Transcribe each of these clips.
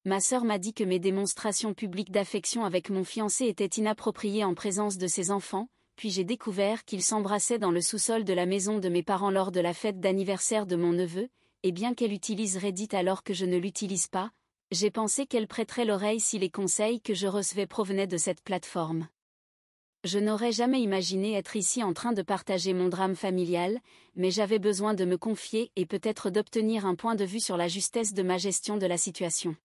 Ma sœur m'a dit que mes démonstrations publiques d'affection avec mon fiancé étaient inappropriées en présence de ses enfants, puis j'ai découvert qu'ils s'embrassaient dans le sous-sol de la maison de mes parents lors de la fête d'anniversaire de mon neveu, et bien qu'elle utilise Reddit alors que je ne l'utilise pas, j'ai pensé qu'elle prêterait l'oreille si les conseils que je recevais provenaient de cette plateforme. Je n'aurais jamais imaginé être ici en train de partager mon drame familial, mais j'avais besoin de me confier et peut-être d'obtenir un point de vue sur la justesse de ma gestion de la situation.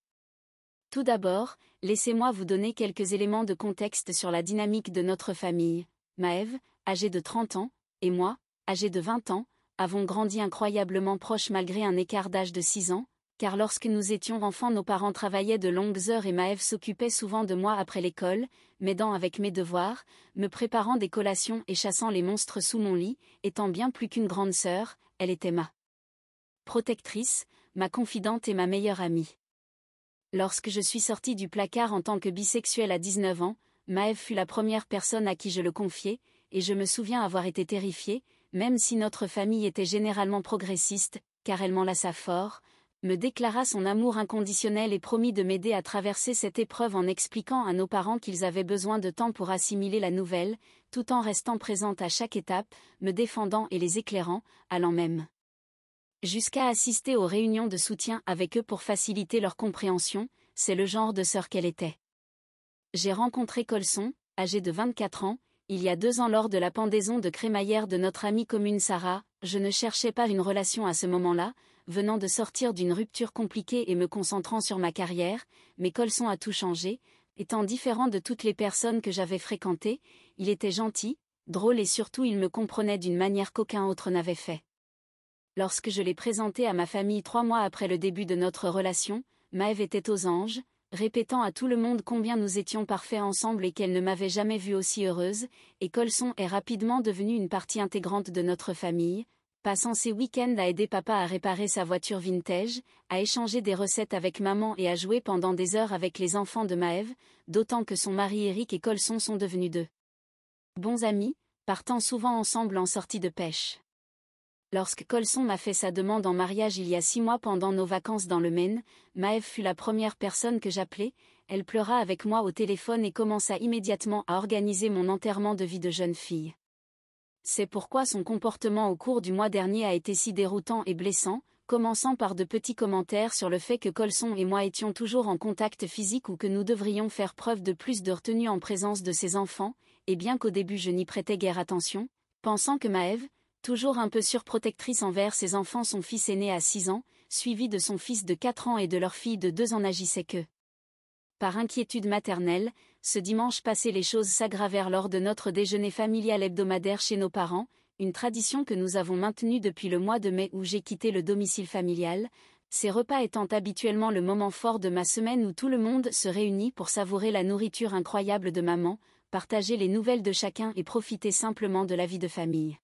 Tout d'abord, laissez-moi vous donner quelques éléments de contexte sur la dynamique de notre famille. Maëv, âgée de 30 ans, et moi, âgée de 20 ans, avons grandi incroyablement proches malgré un écart d'âge de 6 ans, car lorsque nous étions enfants nos parents travaillaient de longues heures et Maëv s'occupait souvent de moi après l'école, m'aidant avec mes devoirs, me préparant des collations et chassant les monstres sous mon lit, étant bien plus qu'une grande sœur, elle était ma protectrice, ma confidente et ma meilleure amie. Lorsque je suis sortie du placard en tant que bisexuelle à 19 ans, Maëv fut la première personne à qui je le confiai, et je me souviens avoir été terrifiée, même si notre famille était généralement progressiste, car elle m'enlaça fort, me déclara son amour inconditionnel et promit de m'aider à traverser cette épreuve en expliquant à nos parents qu'ils avaient besoin de temps pour assimiler la nouvelle, tout en restant présente à chaque étape, me défendant et les éclairant, allant même jusqu'à assister aux réunions de soutien avec eux pour faciliter leur compréhension, c'est le genre de sœur qu'elle était. J'ai rencontré Colson, âgé de 24 ans, il y a 2 ans lors de la pendaison de crémaillère de notre amie commune Sarah. Je ne cherchais pas une relation à ce moment-là, venant de sortir d'une rupture compliquée et me concentrant sur ma carrière, mais Colson a tout changé, étant différent de toutes les personnes que j'avais fréquentées, il était gentil, drôle et surtout il me comprenait d'une manière qu'aucun autre n'avait fait. Lorsque je l'ai présenté à ma famille 3 mois après le début de notre relation, Maëv était aux anges, répétant à tout le monde combien nous étions parfaits ensemble et qu'elle ne m'avait jamais vue aussi heureuse, et Colson est rapidement devenu une partie intégrante de notre famille, passant ses week-ends à aider papa à réparer sa voiture vintage, à échanger des recettes avec maman et à jouer pendant des heures avec les enfants de Maëv, d'autant que son mari Eric et Colson sont devenus de bons amis, partant souvent ensemble en sortie de pêche. Lorsque Colson m'a fait sa demande en mariage il y a 6 mois pendant nos vacances dans le Maine, Maëv fut la première personne que j'appelai, elle pleura avec moi au téléphone et commença immédiatement à organiser mon enterrement de vie de jeune fille. C'est pourquoi son comportement au cours du mois dernier a été si déroutant et blessant, commençant par de petits commentaires sur le fait que Colson et moi étions toujours en contact physique ou que nous devrions faire preuve de plus de retenue en présence de ses enfants, et bien qu'au début je n'y prêtais guère attention, pensant que Maëv, toujours un peu surprotectrice envers ses enfants, son fils aîné à 6 ans, suivi de son fils de 4 ans et de leur fille de 2 ans n'agissait que par inquiétude maternelle. Ce dimanche passé les choses s'aggravèrent lors de notre déjeuner familial hebdomadaire chez nos parents, une tradition que nous avons maintenue depuis le mois de mai où j'ai quitté le domicile familial, ces repas étant habituellement le moment fort de ma semaine où tout le monde se réunit pour savourer la nourriture incroyable de maman, partager les nouvelles de chacun et profiter simplement de la vie de famille.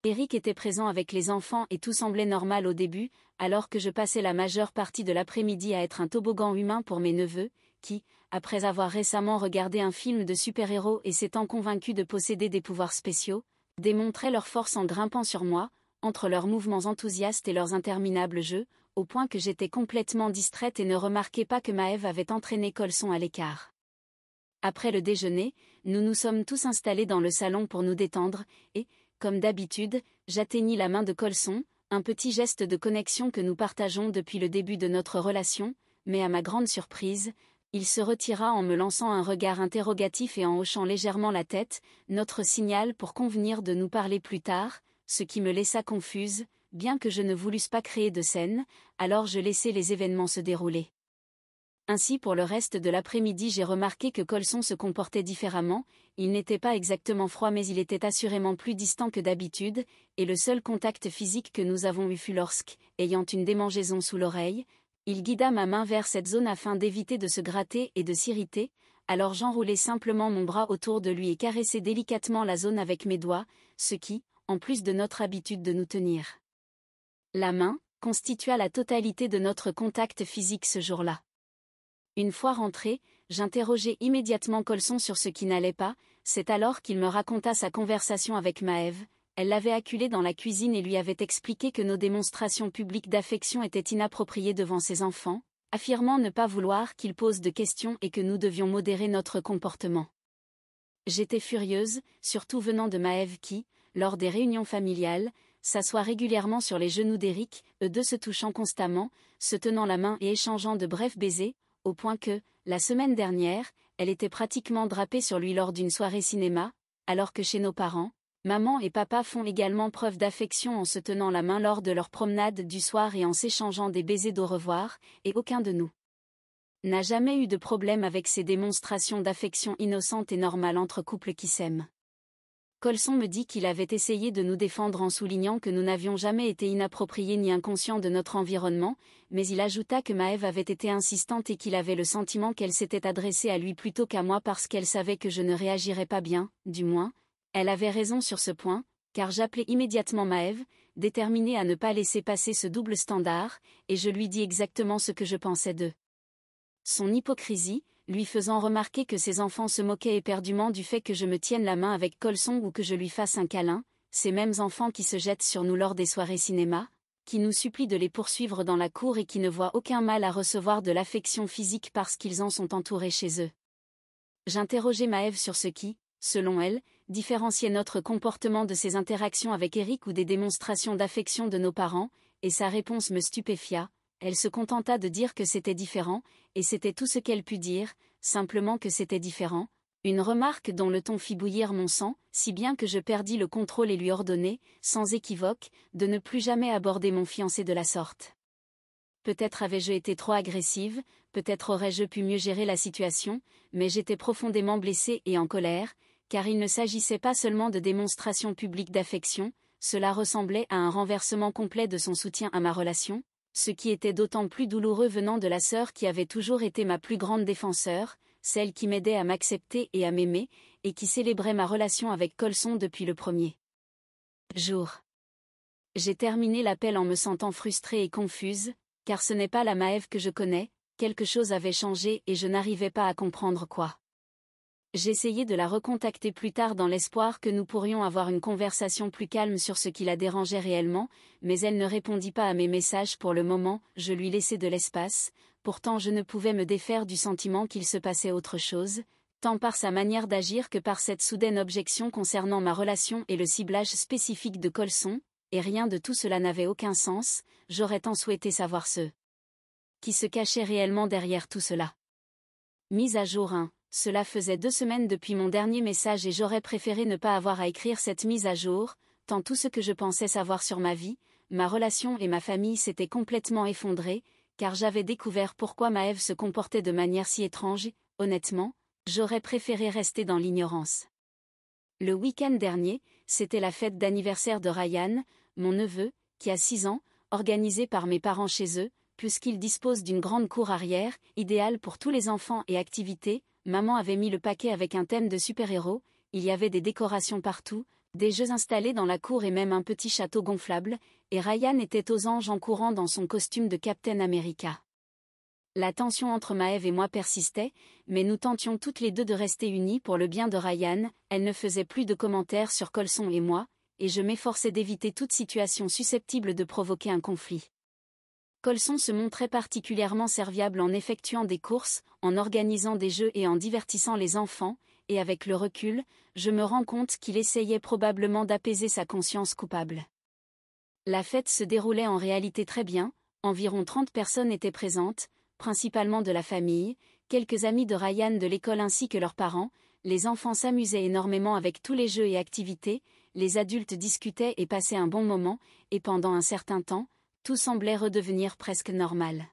Eric était présent avec les enfants et tout semblait normal au début, alors que je passais la majeure partie de l'après-midi à être un toboggan humain pour mes neveux, qui, après avoir récemment regardé un film de super-héros et s'étant convaincus de posséder des pouvoirs spéciaux, démontraient leur force en grimpant sur moi, entre leurs mouvements enthousiastes et leurs interminables jeux, au point que j'étais complètement distraite et ne remarquais pas que Maëv avait entraîné Colson à l'écart. Après le déjeuner, nous nous sommes tous installés dans le salon pour nous détendre, et, comme d'habitude, j'atteignis la main de Colson, un petit geste de connexion que nous partageons depuis le début de notre relation, mais à ma grande surprise, il se retira en me lançant un regard interrogatif et en hochant légèrement la tête, notre signal pour convenir de nous parler plus tard, ce qui me laissa confuse, bien que je ne voulusse pas créer de scène, alors je laissai les événements se dérouler. Ainsi pour le reste de l'après-midi j'ai remarqué que Colson se comportait différemment, il n'était pas exactement froid mais il était assurément plus distant que d'habitude, et le seul contact physique que nous avons eu fut lorsque, ayant une démangeaison sous l'oreille, il guida ma main vers cette zone afin d'éviter de se gratter et de s'irriter, alors j'enroulai simplement mon bras autour de lui et caressai délicatement la zone avec mes doigts, ce qui, en plus de notre habitude de nous tenir la main, constitua la totalité de notre contact physique ce jour-là. Une fois rentré, j'interrogeai immédiatement Colson sur ce qui n'allait pas, c'est alors qu'il me raconta sa conversation avec Maëv. Elle l'avait acculé dans la cuisine et lui avait expliqué que nos démonstrations publiques d'affection étaient inappropriées devant ses enfants, affirmant ne pas vouloir qu'il pose de questions et que nous devions modérer notre comportement. J'étais furieuse, surtout venant de Maëve qui, lors des réunions familiales, s'assoit régulièrement sur les genoux d'Éric, eux deux se touchant constamment, se tenant la main et échangeant de brefs baisers, au point que, la semaine dernière, elle était pratiquement drapée sur lui lors d'une soirée cinéma, alors que chez nos parents, maman et papa font également preuve d'affection en se tenant la main lors de leur promenade du soir et en s'échangeant des baisers d'au revoir, et aucun de nous n'a jamais eu de problème avec ces démonstrations d'affection innocentes et normales entre couples qui s'aiment. Colson me dit qu'il avait essayé de nous défendre en soulignant que nous n'avions jamais été inappropriés ni inconscients de notre environnement, mais il ajouta que Maëve avait été insistante et qu'il avait le sentiment qu'elle s'était adressée à lui plutôt qu'à moi parce qu'elle savait que je ne réagirais pas bien, du moins. Elle avait raison sur ce point, car j'appelai immédiatement Maëve, déterminée à ne pas laisser passer ce double standard, et je lui dis exactement ce que je pensais d'eux. Son hypocrisie, lui faisant remarquer que ses enfants se moquaient éperdument du fait que je me tienne la main avec Colson ou que je lui fasse un câlin, ces mêmes enfants qui se jettent sur nous lors des soirées cinéma, qui nous supplient de les poursuivre dans la cour et qui ne voient aucun mal à recevoir de l'affection physique parce qu'ils en sont entourés chez eux. J'interrogeai Maëve sur ce qui, selon elle, différenciait notre comportement de ses interactions avec Éric ou des démonstrations d'affection de nos parents, et sa réponse me stupéfia. Elle se contenta de dire que c'était différent, et c'était tout ce qu'elle put dire, simplement que c'était différent, une remarque dont le ton fit bouillir mon sang, si bien que je perdis le contrôle et lui ordonnai, sans équivoque, de ne plus jamais aborder mon fiancé de la sorte. Peut-être avais-je été trop agressive, peut-être aurais-je pu mieux gérer la situation, mais j'étais profondément blessée et en colère, car il ne s'agissait pas seulement de démonstrations publiques d'affection, cela ressemblait à un renversement complet de son soutien à ma relation, ce qui était d'autant plus douloureux venant de la sœur qui avait toujours été ma plus grande défenseur, celle qui m'aidait à m'accepter et à m'aimer, et qui célébrait ma relation avec Colson depuis le premier jour. J'ai terminé l'appel en me sentant frustrée et confuse, car ce n'est pas la Maëve que je connais, quelque chose avait changé et je n'arrivais pas à comprendre quoi. J'essayai de la recontacter plus tard dans l'espoir que nous pourrions avoir une conversation plus calme sur ce qui la dérangeait réellement, mais elle ne répondit pas à mes messages pour le moment, je lui laissai de l'espace, pourtant je ne pouvais me défaire du sentiment qu'il se passait autre chose, tant par sa manière d'agir que par cette soudaine objection concernant ma relation et le ciblage spécifique de Colson, et rien de tout cela n'avait aucun sens, j'aurais tant souhaité savoir ce qui se cachait réellement derrière tout cela. Mise à jour 1. Cela faisait 2 semaines depuis mon dernier message et j'aurais préféré ne pas avoir à écrire cette mise à jour, tant tout ce que je pensais savoir sur ma vie, ma relation et ma famille s'était complètement effondré, car j'avais découvert pourquoi Maëve se comportait de manière si étrange, honnêtement, j'aurais préféré rester dans l'ignorance. Le week-end dernier, c'était la fête d'anniversaire de Ryan, mon neveu, qui a 6 ans, organisée par mes parents chez eux, puisqu'ils disposent d'une grande cour arrière, idéale pour tous les enfants et activités. Maman avait mis le paquet avec un thème de super-héros, il y avait des décorations partout, des jeux installés dans la cour et même un petit château gonflable, et Ryan était aux anges en courant dans son costume de Captain America. La tension entre Maëve et moi persistait, mais nous tentions toutes les deux de rester unies pour le bien de Ryan, elle ne faisait plus de commentaires sur Colson et moi, et je m'efforçais d'éviter toute situation susceptible de provoquer un conflit. Colson se montrait particulièrement serviable en effectuant des courses, en organisant des jeux et en divertissant les enfants, et avec le recul, je me rends compte qu'il essayait probablement d'apaiser sa conscience coupable. La fête se déroulait en réalité très bien, environ 30 personnes étaient présentes, principalement de la famille, quelques amis de Ryan de l'école ainsi que leurs parents, les enfants s'amusaient énormément avec tous les jeux et activités, les adultes discutaient et passaient un bon moment, et pendant un certain temps, tout semblait redevenir presque normal.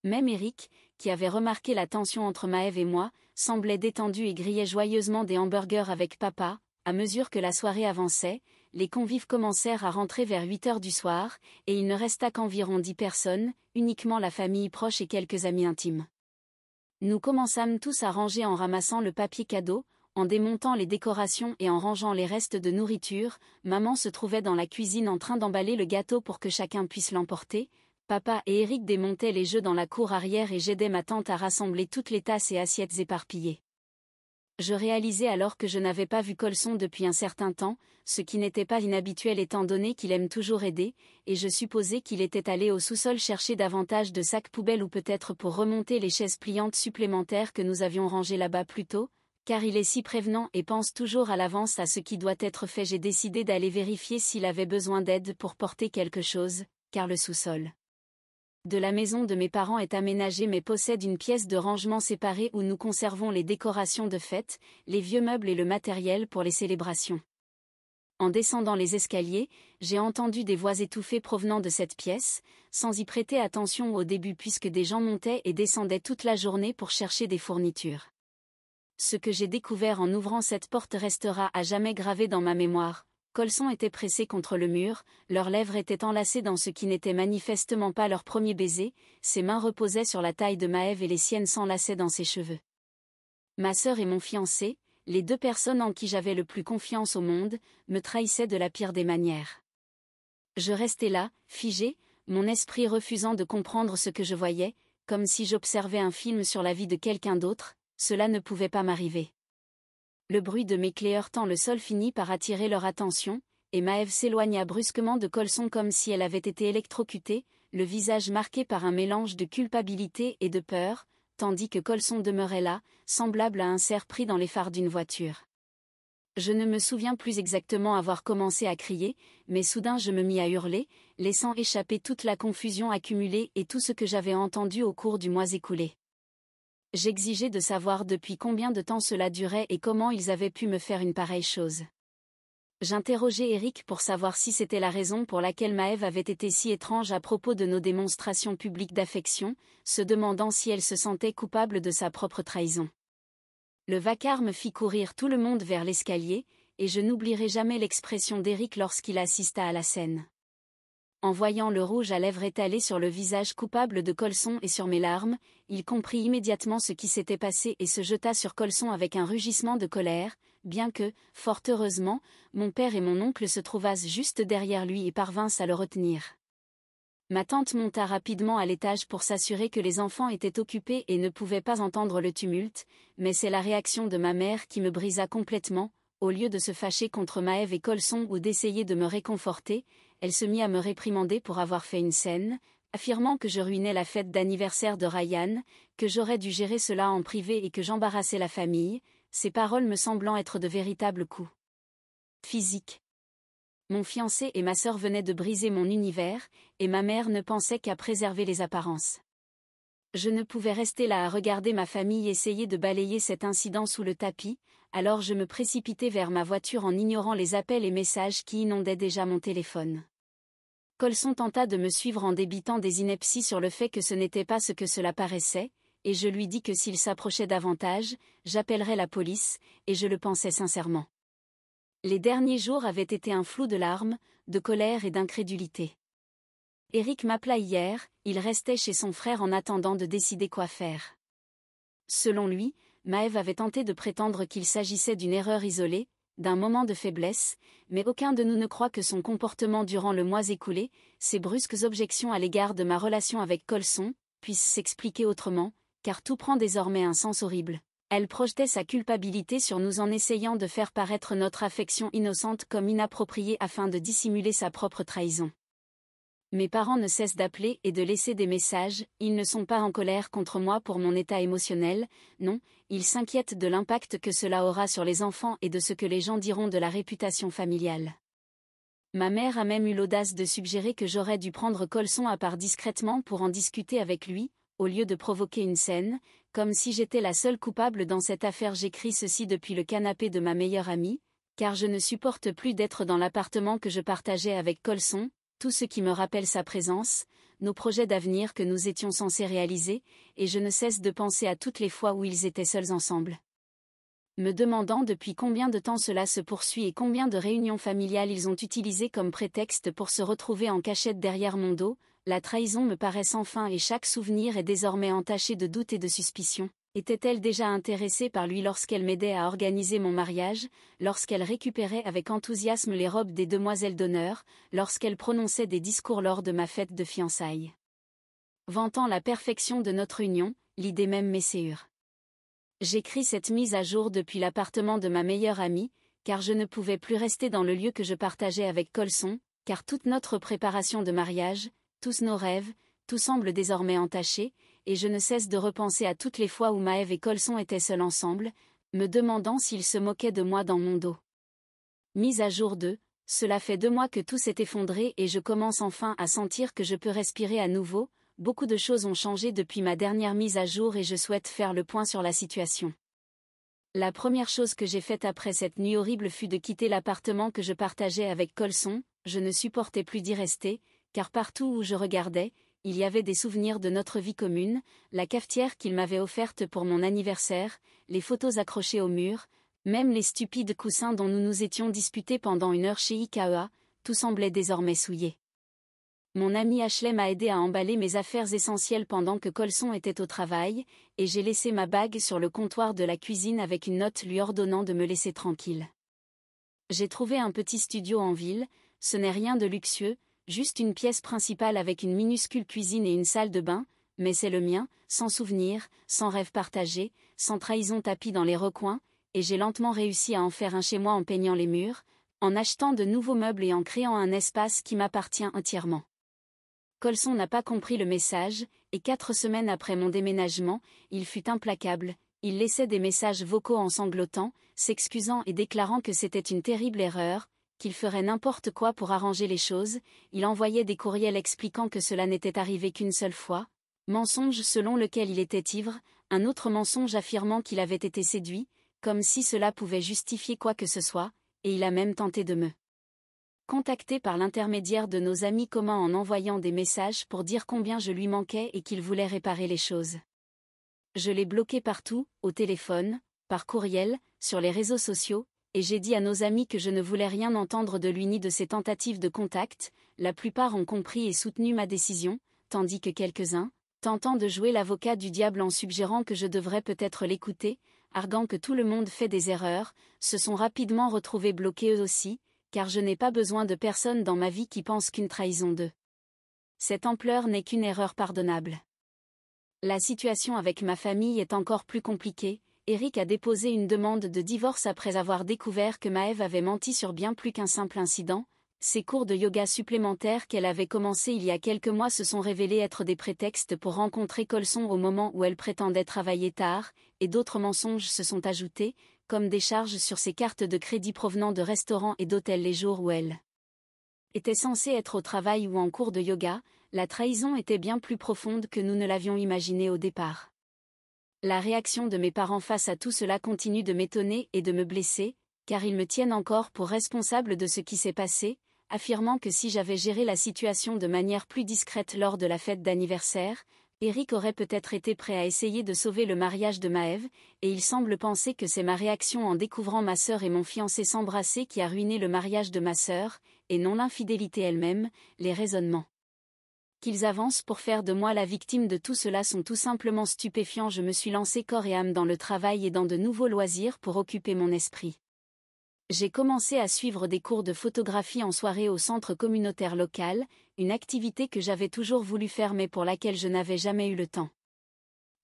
Même Éric, qui avait remarqué la tension entre Maëve et moi, semblait détendu et grillait joyeusement des hamburgers avec papa. À mesure que la soirée avançait, les convives commencèrent à rentrer vers 8 heures du soir, et il ne resta qu'environ 10 personnes, uniquement la famille proche et quelques amis intimes. Nous commençâmes tous à ranger en ramassant le papier cadeau, en démontant les décorations et en rangeant les restes de nourriture. Maman se trouvait dans la cuisine en train d'emballer le gâteau pour que chacun puisse l'emporter. Papa et Éric démontaient les jeux dans la cour arrière et j'aidais ma tante à rassembler toutes les tasses et assiettes éparpillées. Je réalisais alors que je n'avais pas vu Colson depuis un certain temps, ce qui n'était pas inhabituel étant donné qu'il aime toujours aider, et je supposais qu'il était allé au sous-sol chercher davantage de sacs poubelles ou peut-être pour remonter les chaises pliantes supplémentaires que nous avions rangées là-bas plus tôt, car il est si prévenant et pense toujours à l'avance à ce qui doit être fait. J'ai décidé d'aller vérifier s'il avait besoin d'aide pour porter quelque chose, car le sous-sol de la maison de mes parents est aménagé mais possède une pièce de rangement séparée où nous conservons les décorations de fête, les vieux meubles et le matériel pour les célébrations. En descendant les escaliers, j'ai entendu des voix étouffées provenant de cette pièce, sans y prêter attention au début puisque des gens montaient et descendaient toute la journée pour chercher des fournitures. Ce que j'ai découvert en ouvrant cette porte restera à jamais gravé dans ma mémoire. Colson était pressé contre le mur, leurs lèvres étaient enlacées dans ce qui n'était manifestement pas leur premier baiser, ses mains reposaient sur la taille de Maëve et les siennes s'enlaçaient dans ses cheveux. Ma sœur et mon fiancé, les deux personnes en qui j'avais le plus confiance au monde, me trahissaient de la pire des manières. Je restais là, figé, mon esprit refusant de comprendre ce que je voyais, comme si j'observais un film sur la vie de quelqu'un d'autre, cela ne pouvait pas m'arriver. Le bruit de mes clés heurtant le sol finit par attirer leur attention, et Maëve s'éloigna brusquement de Colson comme si elle avait été électrocutée, le visage marqué par un mélange de culpabilité et de peur, tandis que Colson demeurait là, semblable à un cerf pris dans les phares d'une voiture. Je ne me souviens plus exactement avoir commencé à crier, mais soudain je me mis à hurler, laissant échapper toute la confusion accumulée et tout ce que j'avais entendu au cours du mois écoulé. J'exigeais de savoir depuis combien de temps cela durait et comment ils avaient pu me faire une pareille chose. J'interrogeais Eric pour savoir si c'était la raison pour laquelle Maëve avait été si étrange à propos de nos démonstrations publiques d'affection, se demandant si elle se sentait coupable de sa propre trahison. Le vacarme fit courir tout le monde vers l'escalier, et je n'oublierai jamais l'expression d'Eric lorsqu'il assista à la scène. En voyant le rouge à lèvres étalé sur le visage coupable de Colson et sur mes larmes, il comprit immédiatement ce qui s'était passé et se jeta sur Colson avec un rugissement de colère, bien que, fort heureusement, mon père et mon oncle se trouvassent juste derrière lui et parvinssent à le retenir. Ma tante monta rapidement à l'étage pour s'assurer que les enfants étaient occupés et ne pouvaient pas entendre le tumulte, mais c'est la réaction de ma mère qui me brisa complètement. Au lieu de se fâcher contre Maëve et Colson ou d'essayer de me réconforter, elle se mit à me réprimander pour avoir fait une scène, affirmant que je ruinais la fête d'anniversaire de Ryan, que j'aurais dû gérer cela en privé et que j'embarrassais la famille, ces paroles me semblant être de véritables coups physiques. Mon fiancé et ma sœur venaient de briser mon univers, et ma mère ne pensait qu'à préserver les apparences. Je ne pouvais rester là à regarder ma famille essayer de balayer cet incident sous le tapis, alors je me précipitai vers ma voiture en ignorant les appels et messages qui inondaient déjà mon téléphone. Colson tenta de me suivre en débitant des inepties sur le fait que ce n'était pas ce que cela paraissait, et je lui dis que s'il s'approchait davantage, j'appellerais la police, et je le pensais sincèrement. Les derniers jours avaient été un flou de larmes, de colère et d'incrédulité. Eric m'appela hier, il restait chez son frère en attendant de décider quoi faire. Selon lui, Maëve avait tenté de prétendre qu'il s'agissait d'une erreur isolée, d'un moment de faiblesse, mais aucun de nous ne croit que son comportement durant le mois écoulé, ses brusques objections à l'égard de ma relation avec Colson, puissent s'expliquer autrement, car tout prend désormais un sens horrible. Elle projetait sa culpabilité sur nous en essayant de faire paraître notre affection innocente comme inappropriée afin de dissimuler sa propre trahison. Mes parents ne cessent d'appeler et de laisser des messages, ils ne sont pas en colère contre moi pour mon état émotionnel, non, ils s'inquiètent de l'impact que cela aura sur les enfants et de ce que les gens diront de la réputation familiale. Ma mère a même eu l'audace de suggérer que j'aurais dû prendre Colson à part discrètement pour en discuter avec lui, au lieu de provoquer une scène, comme si j'étais la seule coupable dans cette affaire. J'écris ceci depuis le canapé de ma meilleure amie, car je ne supporte plus d'être dans l'appartement que je partageais avec Colson, tout ce qui me rappelle sa présence, nos projets d'avenir que nous étions censés réaliser, et je ne cesse de penser à toutes les fois où ils étaient seuls ensemble. Me demandant depuis combien de temps cela se poursuit et combien de réunions familiales ils ont utilisées comme prétexte pour se retrouver en cachette derrière mon dos, la trahison me paraît sans fin et chaque souvenir est désormais entaché de doutes et de suspicions. Était-elle déjà intéressée par lui lorsqu'elle m'aidait à organiser mon mariage, lorsqu'elle récupérait avec enthousiasme les robes des demoiselles d'honneur, lorsqu'elle prononçait des discours lors de ma fête de fiançailles? Vantant la perfection de notre union, l'idée même m'essaure. J'écris cette mise à jour depuis l'appartement de ma meilleure amie, car je ne pouvais plus rester dans le lieu que je partageais avec Colson, car toute notre préparation de mariage, tous nos rêves, tout semble désormais entaché, et je ne cesse de repenser à toutes les fois où Maëv et Colson étaient seuls ensemble, me demandant s'ils se moquaient de moi dans mon dos. Mise à jour 2, cela fait 2 mois que tout s'est effondré et je commence enfin à sentir que je peux respirer à nouveau. Beaucoup de choses ont changé depuis ma dernière mise à jour et je souhaite faire le point sur la situation. La première chose que j'ai faite après cette nuit horrible fut de quitter l'appartement que je partageais avec Colson. Je ne supportais plus d'y rester, car partout où je regardais, il y avait des souvenirs de notre vie commune, la cafetière qu'il m'avait offerte pour mon anniversaire, les photos accrochées au mur, même les stupides coussins dont nous nous étions disputés pendant 1 heure chez IKEA, tout semblait désormais souillé. Mon ami Ashley m'a aidé à emballer mes affaires essentielles pendant que Colson était au travail, et j'ai laissé ma bague sur le comptoir de la cuisine avec une note lui ordonnant de me laisser tranquille. J'ai trouvé un petit studio en ville, ce n'est rien de luxueux, juste une pièce principale avec une minuscule cuisine et une salle de bain, mais c'est le mien, sans souvenir, sans rêve partagé, sans trahison tapis dans les recoins, et j'ai lentement réussi à en faire un chez moi en peignant les murs, en achetant de nouveaux meubles et en créant un espace qui m'appartient entièrement. Colson n'a pas compris le message, et 4 semaines après mon déménagement, il fut implacable, il laissait des messages vocaux en sanglotant, s'excusant et déclarant que c'était une terrible erreur, qu'il ferait n'importe quoi pour arranger les choses, il envoyait des courriels expliquant que cela n'était arrivé qu'une seule fois, mensonge selon lequel il était ivre, un autre mensonge affirmant qu'il avait été séduit, comme si cela pouvait justifier quoi que ce soit, et il a même tenté de me contacter par l'intermédiaire de nos amis communs en envoyant des messages pour dire combien je lui manquais et qu'il voulait réparer les choses. Je l'ai bloqué partout, au téléphone, par courriel, sur les réseaux sociaux, et j'ai dit à nos amis que je ne voulais rien entendre de lui ni de ses tentatives de contact. La plupart ont compris et soutenu ma décision, tandis que quelques-uns, tentant de jouer l'avocat du diable en suggérant que je devrais peut-être l'écouter, arguant que tout le monde fait des erreurs, se sont rapidement retrouvés bloqués eux aussi, car je n'ai pas besoin de personne dans ma vie qui pense qu'une trahison de cette ampleur n'est qu'une erreur pardonnable. La situation avec ma famille est encore plus compliquée. Eric a déposé une demande de divorce après avoir découvert que Maëv avait menti sur bien plus qu'un simple incident. Ses cours de yoga supplémentaires qu'elle avait commencés il y a quelques mois se sont révélés être des prétextes pour rencontrer Colson au moment où elle prétendait travailler tard, et d'autres mensonges se sont ajoutés, comme des charges sur ses cartes de crédit provenant de restaurants et d'hôtels les jours où elle était censée être au travail ou en cours de yoga. La trahison était bien plus profonde que nous ne l'avions imaginé au départ. La réaction de mes parents face à tout cela continue de m'étonner et de me blesser, car ils me tiennent encore pour responsable de ce qui s'est passé, affirmant que si j'avais géré la situation de manière plus discrète lors de la fête d'anniversaire, Eric aurait peut-être été prêt à essayer de sauver le mariage de Maëv, et il semble penser que c'est ma réaction en découvrant ma sœur et mon fiancé s'embrasser qui a ruiné le mariage de ma sœur, et non l'infidélité elle-même. Les raisonnements qu'ils avancent pour faire de moi la victime de tout cela sont tout simplement stupéfiants. Je me suis lancé corps et âme dans le travail et dans de nouveaux loisirs pour occuper mon esprit. J'ai commencé à suivre des cours de photographie en soirée au centre communautaire local, une activité que j'avais toujours voulu faire mais pour laquelle je n'avais jamais eu le temps.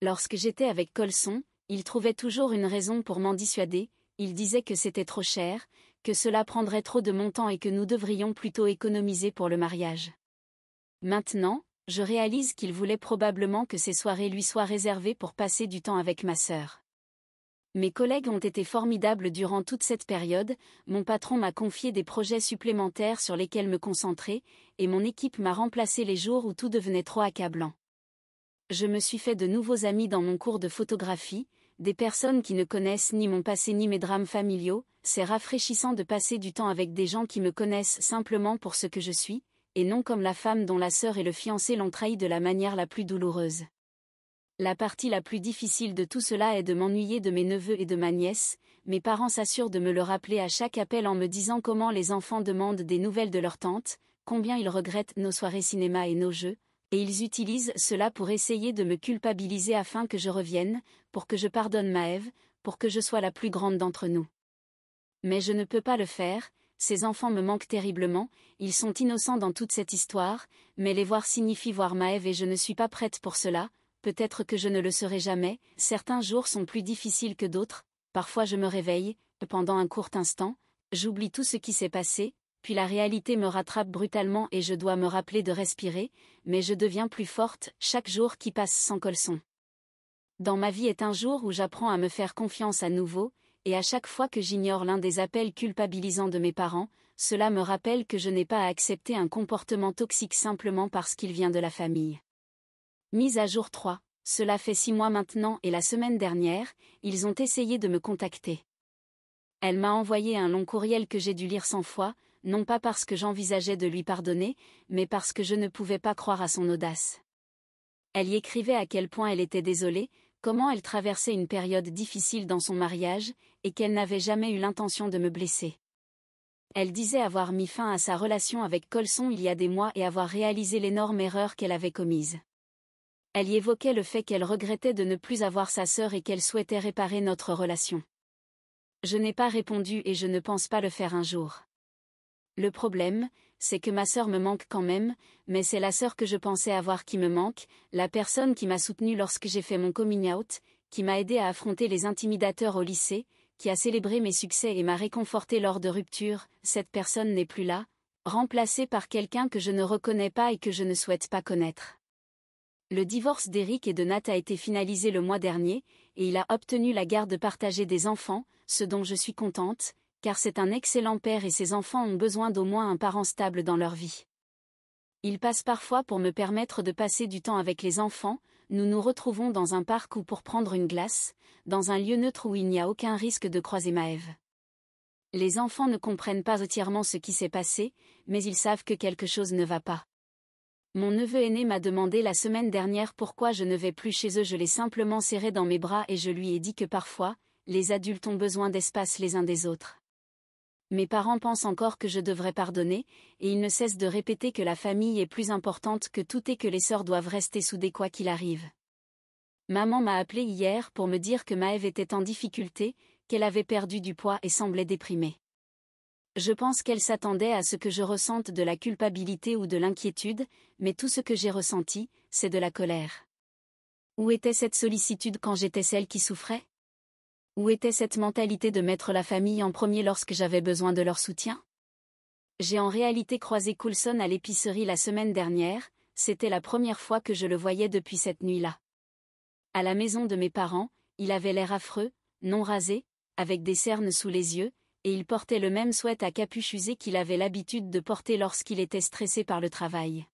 Lorsque j'étais avec Colson, il trouvait toujours une raison pour m'en dissuader. Il disait que c'était trop cher, que cela prendrait trop de mon temps et que nous devrions plutôt économiser pour le mariage. Maintenant, je réalise qu'il voulait probablement que ces soirées lui soient réservées pour passer du temps avec ma sœur. Mes collègues ont été formidables durant toute cette période, mon patron m'a confié des projets supplémentaires sur lesquels me concentrer, et mon équipe m'a remplacé les jours où tout devenait trop accablant. Je me suis fait de nouveaux amis dans mon cours de photographie, des personnes qui ne connaissent ni mon passé ni mes drames familiaux. C'est rafraîchissant de passer du temps avec des gens qui me connaissent simplement pour ce que je suis, et non comme la femme dont la sœur et le fiancé l'ont trahi de la manière la plus douloureuse. La partie la plus difficile de tout cela est de m'ennuyer de mes neveux et de ma nièce. Mes parents s'assurent de me le rappeler à chaque appel en me disant comment les enfants demandent des nouvelles de leur tante, combien ils regrettent nos soirées cinéma et nos jeux, et ils utilisent cela pour essayer de me culpabiliser afin que je revienne, pour que je pardonne Maëv, pour que je sois la plus grande d'entre nous. Mais je ne peux pas le faire. Ces enfants me manquent terriblement, ils sont innocents dans toute cette histoire, mais les voir signifie voir Maëv et je ne suis pas prête pour cela. peut-être que je ne le serai jamais, certains jours sont plus difficiles que d'autres, parfois je me réveille, pendant un court instant, j'oublie tout ce qui s'est passé, puis la réalité me rattrape brutalement et je dois me rappeler de respirer, mais je deviens plus forte chaque jour qui passe sans colson. Dans ma vie est un jour où j'apprends à me faire confiance à nouveau, et à chaque fois que j'ignore l'un des appels culpabilisants de mes parents, cela me rappelle que je n'ai pas à accepter un comportement toxique simplement parce qu'il vient de la famille. Mise à jour 3. Cela fait 6 mois maintenant et la semaine dernière, ils ont essayé de me contacter. Elle m'a envoyé un long courriel que j'ai dû lire 100 fois, non pas parce que j'envisageais de lui pardonner, mais parce que je ne pouvais pas croire à son audace. Elle y écrivait à quel point elle était désolée, comment elle traversait une période difficile dans son mariage, et qu'elle n'avait jamais eu l'intention de me blesser. Elle disait avoir mis fin à sa relation avec Colson il y a des mois et avoir réalisé l'énorme erreur qu'elle avait commise. Elle y évoquait le fait qu'elle regrettait de ne plus avoir sa sœur et qu'elle souhaitait réparer notre relation. Je n'ai pas répondu et je ne pense pas le faire un jour. Le problème, c'est que ma sœur me manque quand même, mais c'est la sœur que je pensais avoir qui me manque, la personne qui m'a soutenue lorsque j'ai fait mon coming out, qui m'a aidé à affronter les intimidateurs au lycée, qui a célébré mes succès et m'a réconforté lors de ruptures, cette personne n'est plus là, remplacée par quelqu'un que je ne reconnais pas et que je ne souhaite pas connaître. Le divorce d'Eric et de Nat a été finalisé le mois dernier, et il a obtenu la garde partagée des enfants, ce dont je suis contente, car c'est un excellent père et ses enfants ont besoin d'au moins un parent stable dans leur vie. Il passe parfois pour me permettre de passer du temps avec les enfants, nous nous retrouvons dans un parc ou pour prendre une glace, dans un lieu neutre où il n'y a aucun risque de croiser Maëv. Les enfants ne comprennent pas entièrement ce qui s'est passé, mais ils savent que quelque chose ne va pas. Mon neveu aîné m'a demandé la semaine dernière pourquoi je ne vais plus chez eux, je l'ai simplement serré dans mes bras et je lui ai dit que parfois, les adultes ont besoin d'espace les uns des autres. Mes parents pensent encore que je devrais pardonner, et ils ne cessent de répéter que la famille est plus importante que tout et que les sœurs doivent rester soudées quoi qu'il arrive. Maman m'a appelé hier pour me dire que Maëv était en difficulté, qu'elle avait perdu du poids et semblait déprimée. Je pense qu'elle s'attendait à ce que je ressente de la culpabilité ou de l'inquiétude, mais tout ce que j'ai ressenti, c'est de la colère. Où était cette sollicitude quand j'étais celle qui souffrait ? Où était cette mentalité de mettre la famille en premier lorsque j'avais besoin de leur soutien ? J'ai en réalité croisé Coulson à l'épicerie la semaine dernière, c'était la première fois que je le voyais depuis cette nuit-là. À la maison de mes parents, il avait l'air affreux, non rasé, avec des cernes sous les yeux, et il portait le même sweat à capuche usé qu'il avait l'habitude de porter lorsqu'il était stressé par le travail.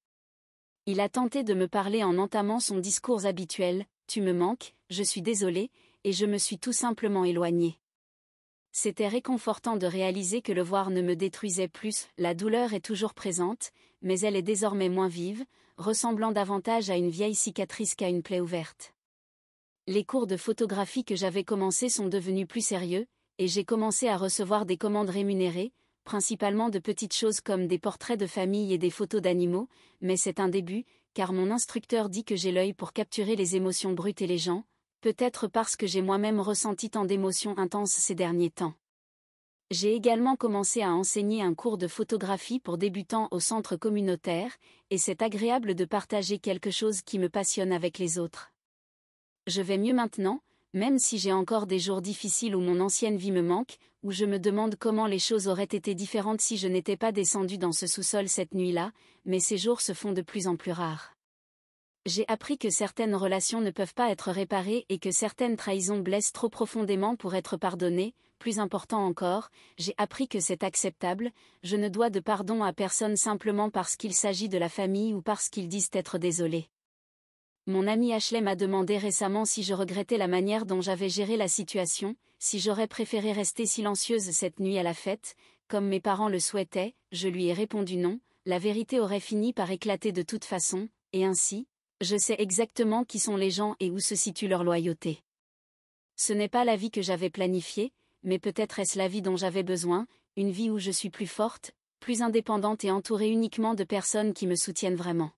Il a tenté de me parler en entamant son discours habituel, « Tu me manques, je suis désolé », et je me suis tout simplement éloignée. C'était réconfortant de réaliser que le voir ne me détruisait plus, la douleur est toujours présente, mais elle est désormais moins vive, ressemblant davantage à une vieille cicatrice qu'à une plaie ouverte. Les cours de photographie que j'avais commencés sont devenus plus sérieux, et j'ai commencé à recevoir des commandes rémunérées, principalement de petites choses comme des portraits de famille et des photos d'animaux, mais c'est un début, car mon instructeur dit que j'ai l'œil pour capturer les émotions brutes et les gens, peut-être parce que j'ai moi-même ressenti tant d'émotions intenses ces derniers temps. J'ai également commencé à enseigner un cours de photographie pour débutants au centre communautaire, et c'est agréable de partager quelque chose qui me passionne avec les autres. Je vais mieux maintenant, même si j'ai encore des jours difficiles où mon ancienne vie me manque, où je me demande comment les choses auraient été différentes si je n'étais pas descendue dans ce sous-sol cette nuit-là, mais ces jours se font de plus en plus rares. J'ai appris que certaines relations ne peuvent pas être réparées et que certaines trahisons blessent trop profondément pour être pardonnées, plus important encore, j'ai appris que c'est acceptable, je ne dois de pardon à personne simplement parce qu'il s'agit de la famille ou parce qu'ils disent être désolés. Mon ami Ashley m'a demandé récemment si je regrettais la manière dont j'avais géré la situation, si j'aurais préféré rester silencieuse cette nuit à la fête, comme mes parents le souhaitaient, je lui ai répondu non, la vérité aurait fini par éclater de toute façon, et ainsi, je sais exactement qui sont les gens et où se situe leur loyauté. Ce n'est pas la vie que j'avais planifiée, mais peut-être est-ce la vie dont j'avais besoin, une vie où je suis plus forte, plus indépendante et entourée uniquement de personnes qui me soutiennent vraiment.